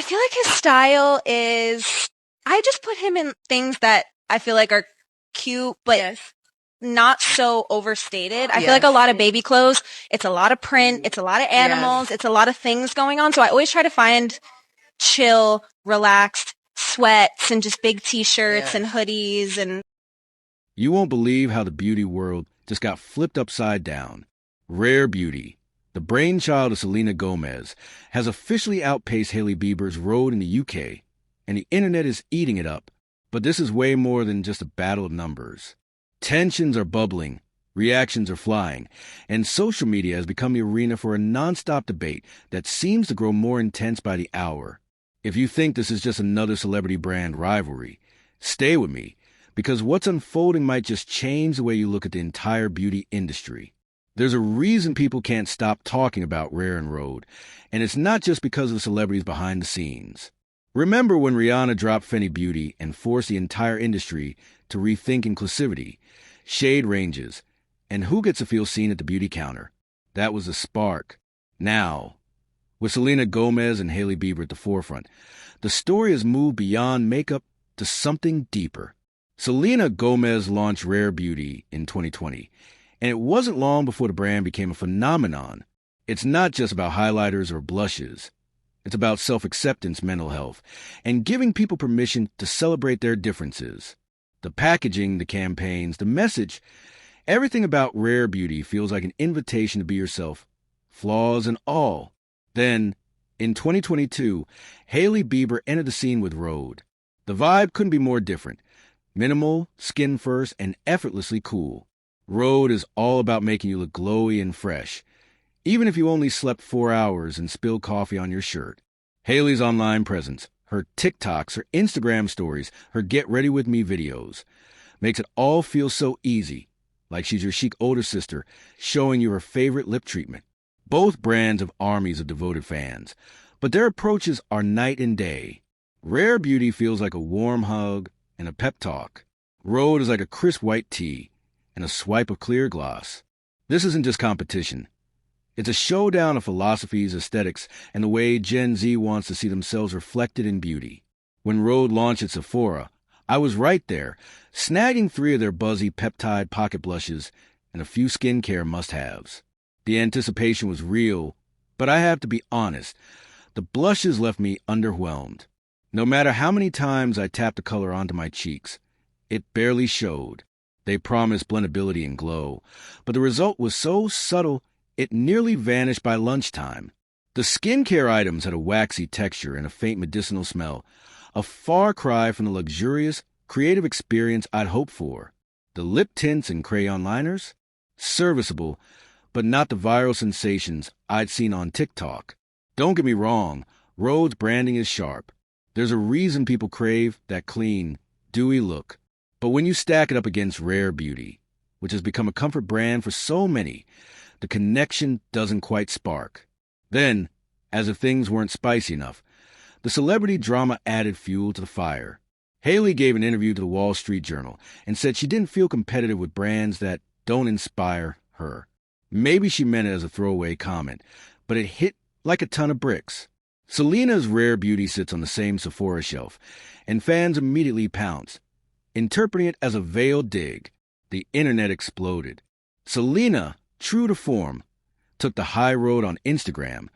I feel like his style is, I just put him in things that I feel like are cute, but Yes. not so overstated. I feel like a Yes. lot of baby clothes, it's a lot of print, it's a lot of animals, Yes. it's a lot of things going on. So I always try to find chill, relaxed sweats and just big t-shirts and Yes. hoodies and You won't believe how the beauty world just got flipped upside down. Rare Beauty, the brainchild of Selena Gomez, has officially outpaced Hailey Bieber's Rhode in the UK, and the internet is eating it up. But this is way more than just a battle of numbers. Tensions are bubbling, reactions are flying, and social media has become the arena for a nonstop debate that seems to grow more intense by the hour. If you think this is just another celebrity brand rivalry, stay with me, because what's unfolding might just change the way you look at the entire beauty industry. There's a reason people can't stop talking about Rare and Rhode, and it's not just because of the celebrities behind the scenes. Remember when Rihanna dropped Fenty Beauty and forced the entire industry to rethink inclusivity, shade ranges, and who gets to feel seen at the beauty counter? That was the spark. Now, with Selena Gomez and Hailey Bieber at the forefront, the story has moved beyond makeup to something deeper. Selena Gomez launched Rare Beauty in 2020, and it wasn't long before the brand became a phenomenon. It's not just about highlighters or blushes. It's about self-acceptance, mental health, and giving people permission to celebrate their differences. The packaging, the campaigns, the message, everything about Rare Beauty feels like an invitation to be yourself, flaws and all. Then, in 2022, Hailey Bieber entered the scene with Rhode. The vibe couldn't be more different. Minimal, skin first, and effortlessly cool. Rhode is all about making you look glowy and fresh, even if you only slept 4 hours and spilled coffee on your shirt. Hailey's online presence, her TikToks, her Instagram stories, her Get Ready With Me videos, makes it all feel so easy, like she's your chic older sister showing you her favorite lip treatment. Both brands have armies of devoted fans, but their approaches are night and day. Rare Beauty feels like a warm hug and a pep talk. Rhode is like a crisp white tea and a swipe of clear gloss. This isn't just competition. It's a showdown of philosophies, aesthetics, and the way Gen Z wants to see themselves reflected in beauty. When Rhode launched at Sephora, I was right there, snagging 3 of their buzzy peptide pocket blushes and a few skincare must-haves. The anticipation was real, but I have to be honest, the blushes left me underwhelmed. No matter how many times I tapped the color onto my cheeks, it barely showed. They promised blendability and glow, but the result was so subtle it nearly vanished by lunchtime. The skincare items had a waxy texture and a faint medicinal smell, a far cry from the luxurious, creative experience I'd hoped for. The lip tints and crayon liners? Serviceable, but not the viral sensations I'd seen on TikTok. Don't get me wrong, Rhode's branding is sharp. There's a reason people crave that clean, dewy look. But when you stack it up against Rare Beauty, which has become a comfort brand for so many, the connection doesn't quite spark. Then, as if things weren't spicy enough, the celebrity drama added fuel to the fire. Hailey gave an interview to the Wall Street Journal and said she didn't feel competitive with brands that don't inspire her. Maybe she meant it as a throwaway comment, but it hit like a ton of bricks. Selena's Rare Beauty sits on the same Sephora shelf, and fans immediately pounced. Interpreting it as a veiled dig, the internet exploded. Selena, true to form, took the high road on Instagram,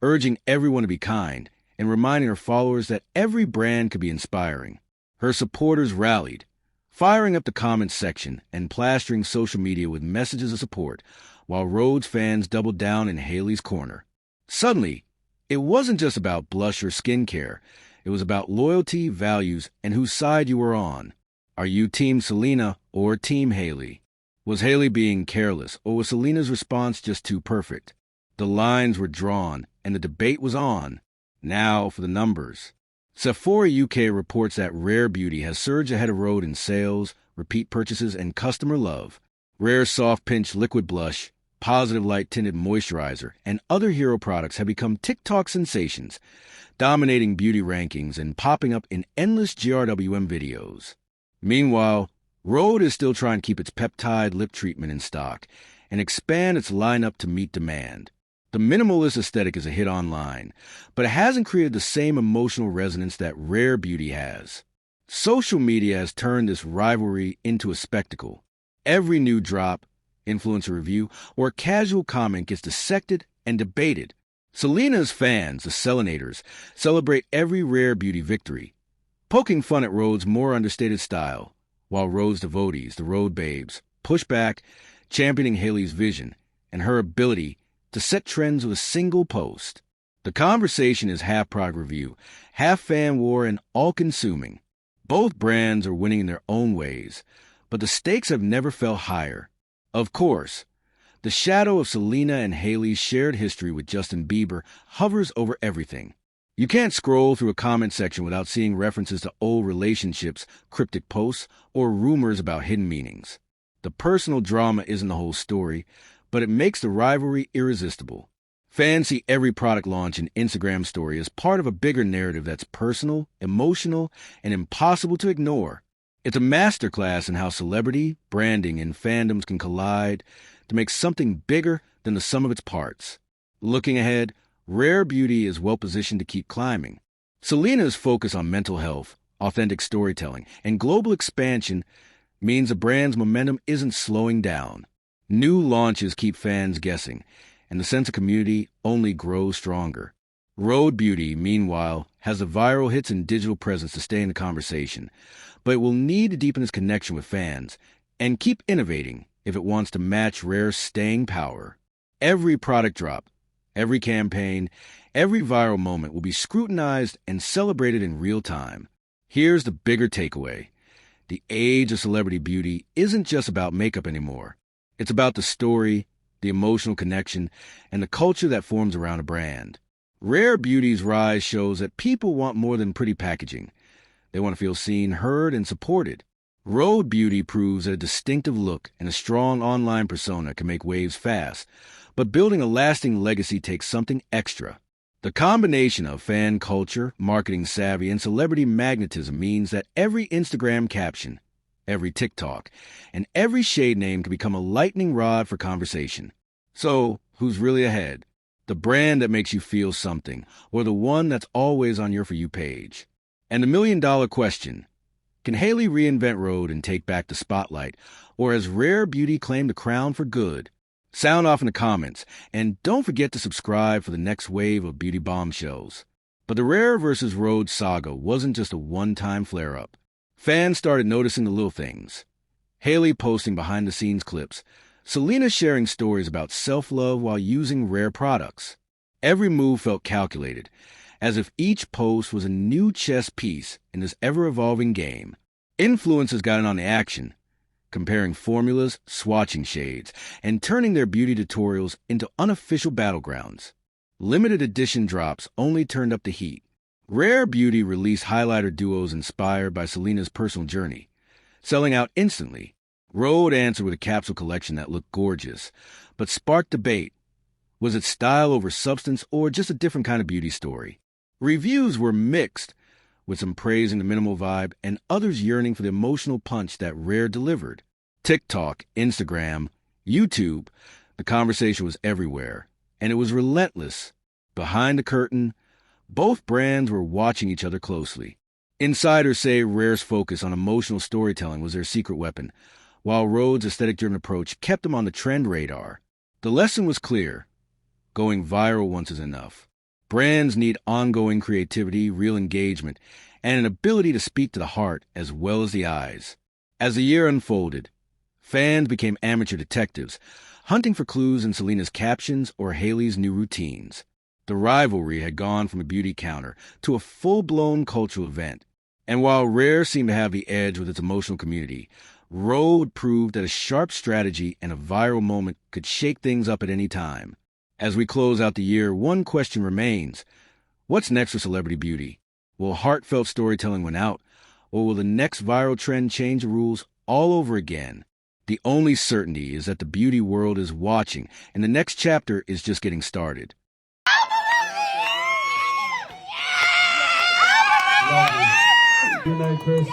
urging everyone to be kind and reminding her followers that every brand could be inspiring. Her supporters rallied, firing up the comments section and plastering social media with messages of support, while Rhode's fans doubled down in Hailey's corner. Suddenly, it wasn't just about blush or skincare. It was about loyalty, values, and whose side you were on. Are you Team Selena or Team Hailey? Was Hailey being careless, or was Selena's response just too perfect? The lines were drawn, and the debate was on. Now for the numbers. Sephora UK reports that Rare Beauty has surged ahead of Rhode in sales, repeat purchases, and customer love. Rare Soft Pinch Liquid Blush, Positive Light Tinted Moisturizer, and other hero products have become TikTok sensations, dominating beauty rankings and popping up in endless GRWM videos. Meanwhile, Rhode is still trying to keep its peptide lip treatment in stock and expand its lineup to meet demand. The minimalist aesthetic is a hit online, but it hasn't created the same emotional resonance that Rare Beauty has. Social media has turned this rivalry into a spectacle. Every new drop, influencer review, or casual comment gets dissected and debated. Selena's fans, the Selenators, celebrate every Rare Beauty victory, poking fun at Rhode's more understated style, while Rhode's devotees, the Rhode babes, push back, championing Hailey's vision and her ability to set trends with a single post. The conversation is half product review, half fan war, and all-consuming. Both brands are winning in their own ways, but the stakes have never felt higher. Of course, the shadow of Selena and Hailey's shared history with Justin Bieber hovers over everything. You can't scroll through a comment section without seeing references to old relationships, cryptic posts, or rumors about hidden meanings. The personal drama isn't the whole story, but it makes the rivalry irresistible. Fans see every product launch and Instagram story as part of a bigger narrative that's personal, emotional, and impossible to ignore. It's a masterclass in how celebrity, branding, and fandoms can collide to make something bigger than the sum of its parts. Looking ahead, Rare Beauty is well-positioned to keep climbing. Selena's focus on mental health, authentic storytelling, and global expansion means the brand's momentum isn't slowing down. New launches keep fans guessing, and the sense of community only grows stronger. Rhode Beauty, meanwhile, has the viral hits and digital presence to stay in the conversation, but it will need to deepen its connection with fans and keep innovating if it wants to match Rare's staying power. Every product drop, every campaign, every viral moment will be scrutinized and celebrated in real time. Here's the bigger takeaway. The age of celebrity beauty isn't just about makeup anymore. It's about the story, the emotional connection, and the culture that forms around a brand. Rare Beauty's rise shows that people want more than pretty packaging. They want to feel seen, heard, and supported. Rhode Beauty proves that a distinctive look and a strong online persona can make waves fast, but building a lasting legacy takes something extra. The combination of fan culture, marketing savvy, and celebrity magnetism means that every Instagram caption, every TikTok, and every shade name can become a lightning rod for conversation. So, who's really ahead? The brand that makes you feel something, or the one that's always on your For You page? And the million-dollar question, can Hailey reinvent Rhode and take back the spotlight, or has Rare Beauty claimed the crown for good? Sound off in the comments, and don't forget to subscribe for the next wave of beauty bombshells. But the Rare vs. Rhode saga wasn't just a one-time flare-up. Fans started noticing the little things. Hailey posting behind-the-scenes clips, Selena sharing stories about self-love while using Rare products. Every move felt calculated, as if each post was a new chess piece in this ever-evolving game. Influencers got in on the action, comparing formulas, swatching shades, and turning their beauty tutorials into unofficial battlegrounds. Limited edition drops only turned up the heat. Rare Beauty released highlighter duos inspired by Selena's personal journey, selling out instantly. Rhode answered with a capsule collection that looked gorgeous, but sparked debate. Was it style over substance or just a different kind of beauty story? Reviews were mixed, with some praising the minimal vibe and others yearning for the emotional punch that Rare delivered. TikTok, Instagram, YouTube, the conversation was everywhere, and it was relentless. Behind the curtain, both brands were watching each other closely. Insiders say Rare's focus on emotional storytelling was their secret weapon, while Rhode's aesthetic-driven approach kept them on the trend radar. The lesson was clear. Going viral once is enough. Brands need ongoing creativity, real engagement, and an ability to speak to the heart as well as the eyes. As the year unfolded, fans became amateur detectives, hunting for clues in Selena's captions or Hailey's new routines. The rivalry had gone from a beauty counter to a full-blown cultural event. And while Rare seemed to have the edge with its emotional community, Rhode proved that a sharp strategy and a viral moment could shake things up at any time. As we close out the year, one question remains. What's next for celebrity beauty? Will heartfelt storytelling win out, or will the next viral trend change the rules all over again? The only certainty is that the beauty world is watching, and the next chapter is just getting started. Good night, Chris.